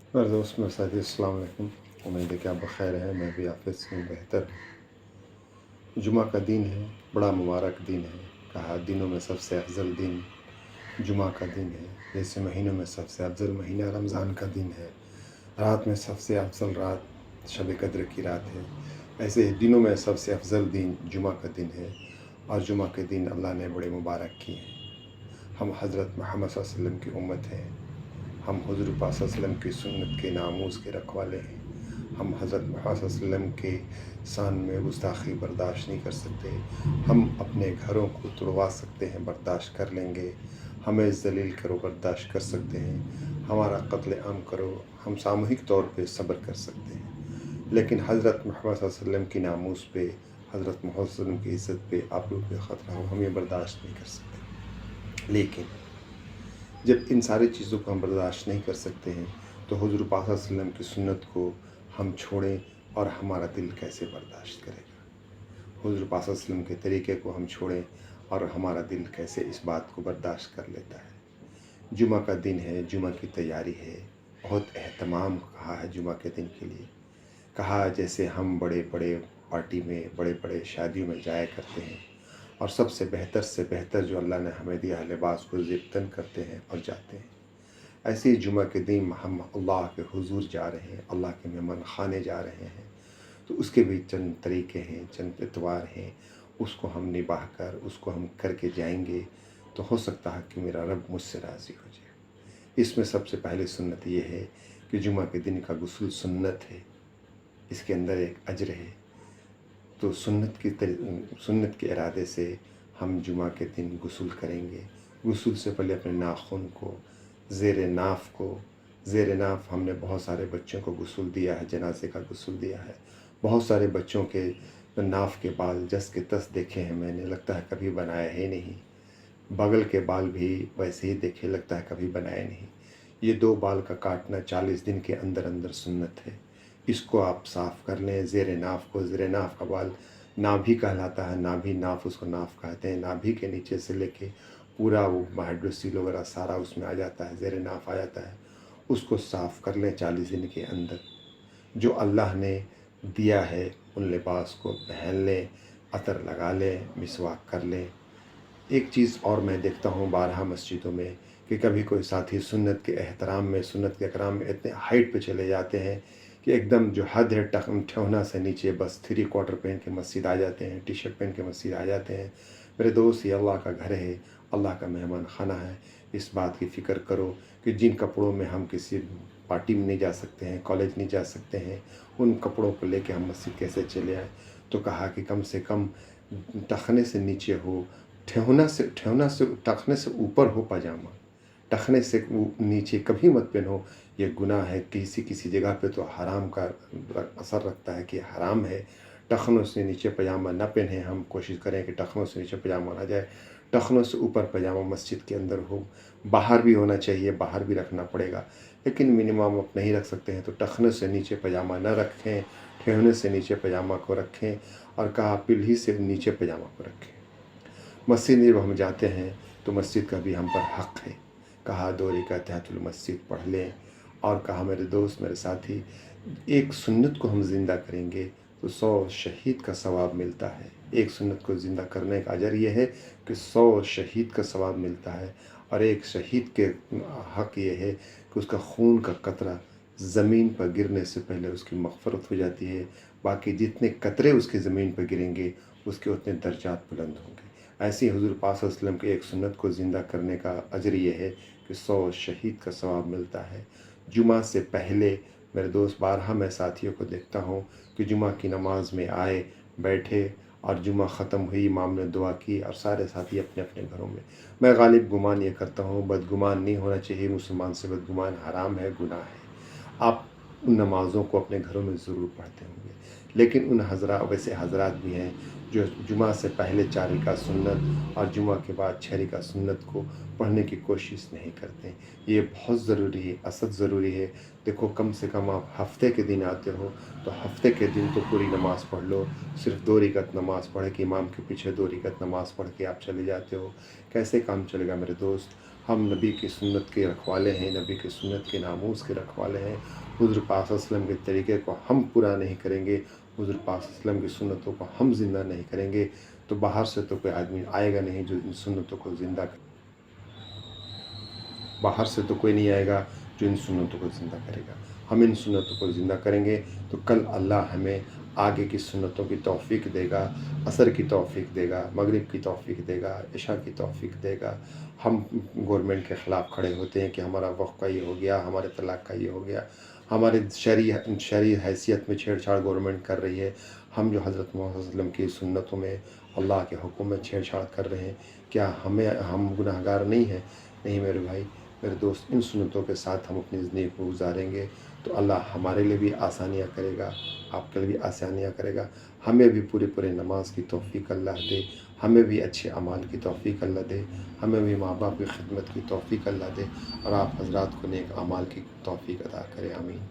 मेरे दोस्त मेरे साथी अस्सलाम वालेकुम। उम्मीद है कि आप बख़ैर हैं, मैं भी आफ़ियत से हूँ, बेहतर हूँ। जुमा का दिन है, बड़ा मुबारक दिन है। कहा दिनों में सबसे अफ़ज़ल दिन जुमा का दिन है। जैसे महीनों में सबसे अफ़ज़ल महीना रमज़ान का दिन है, रात में सबसे अफ़ज़ल रात शब कद्र की रात है, ऐसे ही दिनों में सबसे अफ़ज़ल दिन जुमा का दिन है। और जुमा के दिन अल्लाह ने बड़े मुबारक किए हैं। हम हज़रत मोहम्मद सल्लल्लाहु अलैहि वसल्लम की उम्मत हैं। हम हुज़ूर पाक सल्लल्लाहु अलैहि वसल्लम की सुन्नत के नामूस के रखवाले हैं। हम हज़रत मोहम्मद सल्लल्लाहु अलैहि वसल्लम के शान में गुस्ताखी बर्दाश्त नहीं कर सकते। हम अपने घरों को तुड़वा सकते हैं, बर्दाश्त कर लेंगे। हमें ज़लील करो, बर्दाश्त कर सकते हैं। हमारा कत्ल आम करो, हम सामूहिक तौर पे सब्र कर सकते हैं। लेकिन हज़रत मोहम्मद सल्लल्लाहु अलैहि वसल्लम की नामूस पे, हज़रत मोहम्मद सल्लल्लाहु अलैहि वसल्लम की इज़्ज़त पे, आबरू पे ख़तरा हो, हम ये बर्दाश्त नहीं कर सकते। लेकिन जब इन सारी चीज़ों को हम बर्दाश्त नहीं कर सकते हैं, तो हुज़ूर पाक सल्लल्लाहु अलैहि वसल्लम की सुन्नत को हम छोड़ें और हमारा दिल कैसे बर्दाश्त करेगा। हुज़ूर पाक सल्लल्लाहु अलैहि वसल्लम के तरीक़े को हम छोड़ें और हमारा दिल कैसे इस बात को बर्दाश्त कर लेता है। जुमा का दिन है, जुमा की तैयारी है, बहुत एहतमाम कहा है जुमा के दिन के लिए। कहा जैसे हम बड़े बड़े पार्टी में, बड़े बड़े शादियों में जाया करते हैं और सबसे बेहतर से बेहतर जो अल्लाह ने हमें दिया है लिबास को ज़िब्तन करते हैं और जाते हैं। ऐसे ही जुमा के दिन हम अल्लाह के हुज़ूर जा रहे हैं, अल्लाह के मेहमान खाने जा रहे हैं, तो उसके भी चंद तरीक़े हैं, चंद एतवार हैं। उसको हम निभाह कर, उसको हम करके जाएंगे तो हो सकता है कि मेरा रब मुझसे राज़ी हो जाए। इसमें सबसे पहले सुन्नत ये है कि जुमा के दिन का गुस्ल सुन्नत है, इसके अंदर एक अजर है। तो सुन्नत के इरादे से हम जुमा के दिन गुस्ल करेंगे। गुस्ल से पहले अपने नाखून को, ज़ेर नाफ हमने बहुत सारे बच्चों को गुस्ल दिया है, जनाजे का गुस्ल दिया है। बहुत सारे बच्चों के नाफ के बाल जस के तस देखे हैं मैंने, लगता है कभी बनाया है नहीं। बगल के बाल भी वैसे ही देखे, लगता है कभी बनाए नहीं। ये 2 बाल का काटना 40 दिन के अंदर अंदर सुन्नत है। इसको आप साफ़ कर लें। ज़ेर नाफ को, ज़ेर नाफ का बाल नाभि कहलाता है, नाभि नाफ उसको नाफ कहते हैं। नाभि के नीचे से लेके पूरा वो हाइड्रोसील वगैरह सारा उसमें आ जाता है, ज़ेर नाफ आ जाता है। उसको साफ़ कर लें 40 दिन के अंदर। जो अल्लाह ने दिया है उन लिबास को पहन लें, अतर लगा लें, मिसवाक कर लें। एक चीज़ और मैं देखता हूँ बारहा मस्जिदों में कि कभी कोई साथी सुन्नत के एहतराम में, सुन्नत के इकराम में इतने हाइट पे चले जाते हैं कि एकदम जो हद है ठेहुना से नीचे बस 3/4 पहन के मस्जिद आ जाते हैं, टी शर्ट पहन के मस्जिद आ जाते हैं। मेरे दोस्त, ये अल्लाह का घर है, अल्लाह का मेहमान खाना है। इस बात की फ़िक्र करो कि जिन कपड़ों में हम किसी पार्टी में नहीं जा सकते हैं, कॉलेज नहीं जा सकते हैं, उन कपड़ों को लेके हम मस्जिद कैसे चले आए। तो कहा कि कम से कम टखने से नीचे हो, टखने से ऊपर हो पजामा, टखने से नीचे कभी मत पहनो। ये गुनाह है। किसी किसी जगह पे तो हराम का असर रखता है कि हराम है। टखनों से नीचे पजामा ना पहने। हम कोशिश करें कि टखनों से नीचे पजामा ना जाए, टखनों से ऊपर पजामा मस्जिद के अंदर हो। बाहर भी होना चाहिए, बाहर भी रखना पड़ेगा, लेकिन मिनिमम आप नहीं रख सकते हैं तो टखनों से नीचे पजामा ना रखें, ठेहुने से नीचे पजामा को रखें और कहा पीढ़ी से नीचे पजामा को रखें। मस्जिद में जब हम जाते हैं तो मस्जिद का भी हम पर हक़ है। कहा 2 रकात तहियतुल मस्जिद पढ़ लें। और कहा मेरे दोस्त, मेरे साथी, एक सुन्नत को हम ज़िंदा करेंगे तो 100 शहीद का सवाब मिलता है। एक सुन्नत को ज़िंदा करने का अजर ये है कि 100 शहीद का सवाब मिलता है। और एक शहीद के हक़ ये है कि उसका खून का कतरा ज़मीन पर गिरने से पहले उसकी मग़फ़रत हो जाती है। बाकी जितने कतरे उसकी ज़मीन पर गिरेंगे उसके उतने दर्जात बुलंद होंगे। ऐसे ही हुज़ूर पाक सल्लल्लाहु अलैहि वसल्लम के एक सुन्नत को ज़िंदा करने का अजर ये है कि 100 शहीद का सवाब मिलता है। जुमा से पहले मेरे दोस्त, बारहा मैं साथियों को देखता हूँ कि जुमा की नमाज़ में आए, बैठे और जुमा ख़त्म हुई, इमाम ने दुआ की और सारे साथी अपने अपने घरों में। मैं गालिब गुमान ये करता हूँ, बदगुमान नहीं होना चाहिए। मुसलमान से बदगुमान हराम है, गुनाह है। आप उन नमाज़ों को अपने घरों में ज़रूर पढ़ते होंगे, लेकिन उन वैसे हज़रात भी हैं जो जुमा से पहले 4 रकात सुन्नत और जुमा के बाद 6 रकात सुन्नत को पढ़ने की कोशिश नहीं करते। ये बहुत ज़रूरी है, असद ज़रूरी है। देखो, कम से कम आप हफ़्ते के दिन आते हो तो हफ़्ते के दिन तो पूरी नमाज़ पढ़ लो। सिर्फ़ 2 रकात नमाज़ पढ़ के इमाम के पीछे 2 रकात नमाज़ पढ़ के आप चले जाते हो, कैसे काम चलेगा मेरे दोस्त। हम नबी की सुन्नत के रखवाले हैं, नबी की सुन्नत के नामूस के रखवाले हैं। हुज़ूर पाक सल्लल्लाहु अलैहि वसल्लम के तरीक़े को हम पूरा नहीं करेंगे, हुज़ूर पाक सल्लल्लाहु अलैहि वसल्लम की सुन्नतों को हम ज़िंदा नहीं करेंगे, तो बाहर से तो कोई आदमी आएगा नहीं जो इन सुन्नतों को ज़िंदा बाहर से तो कोई नहीं आएगा जो इन सुन्नतों को ज़िंदा करेगा। हम इन सुन्नतों को ज़िंदा करेंगे तो कल अल्लाह हमें आगे की सुन्नतों की तौफ़ीक देगा, असर की तौफ़ीक देगा, मगरिब की तौफ़ीक देगा, इशा की तौफ़ीक देगा। हम गवर्नमेंट के ख़िलाफ़ खड़े होते हैं कि हमारा वक़्फ़ का ये हो गया, हमारे तलाक़ का ये हो गया, हमारे शरई हैसियत में छेड़छाड़ गवर्नमेंट कर रही है। हम जो हज़रत मोहम्मद सल्लल्लाहु अलैहि वसल्लम की सुन्नतों में, अल्लाह के हुक्म में छेड़छाड़ कर रहे हैं, क्या हम गुनाहगार नहीं हैं? नहीं मेरे भाई, मेरे दोस्त, इन सुन्नतों के साथ हम अपनी ज़िंदगी को गुजारेंगे तो अल्लाह हमारे लिए भी आसानियाँ करेगा, आपके लिए भी आसानियाँ करेगा। हमें भी पूरे नमाज की तौफ़ीक अल्लाह दे, हमें भी अच्छे अमाल की तौफ़ीक अल्लाह दे, हमें भी माँ बाप की खिदमत की तौफ़ीक अल्लाह दे, और आप हज़रात को नेक अमाल की तौफ़ीक अता करें। आमीन।